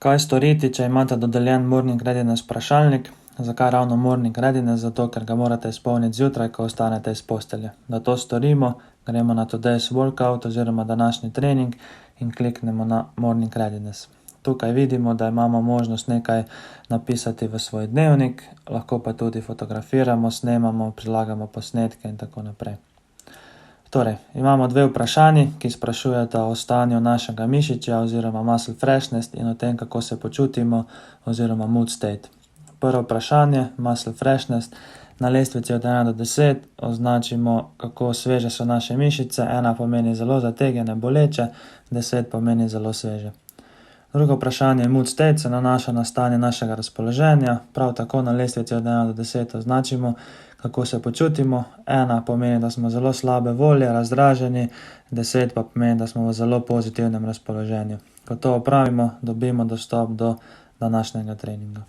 Kaj storiti, če imate dodeljen Morning Readiness vprašalnik? Zakaj ravno Morning Readiness? Zato, ker ga morate izpolniti zjutraj, ko vstanete iz postelje. Da to storimo, gremo na Today's Workout oziroma današnji trening in kliknemo na Morning Readiness. Tukaj vidimo, da imamo možnost nekaj napisati v svoj dnevnik, lahko pa tudi fotografiramo, snemamo, prilagamo posnetke in tako naprej. Torej, imamo dve vprašanji, ki sprašujeta o stanju našega mišičja oziroma muscle freshness in o tem, kako se počutimo oziroma mood state. Prvo vprašanje, muscle freshness, na lestvici od 1 do 10 označimo, kako sveže so naše mišice. 1 pomeni zelo zategnjene, boleče, 10 pomeni zelo sveže. Drugo vprašanje, mood state, se nanaša na stanje našega razpoloženja. Prav tako na lestvici od 1 do 10 označimo, kako se počutimo. 1 pomeni, da smo zelo slabe volje, razdraženi, 10 pa pomeni, da smo v zelo pozitivnem razpoloženju. Ko to opravimo, dobimo dostop do današnjega treninga.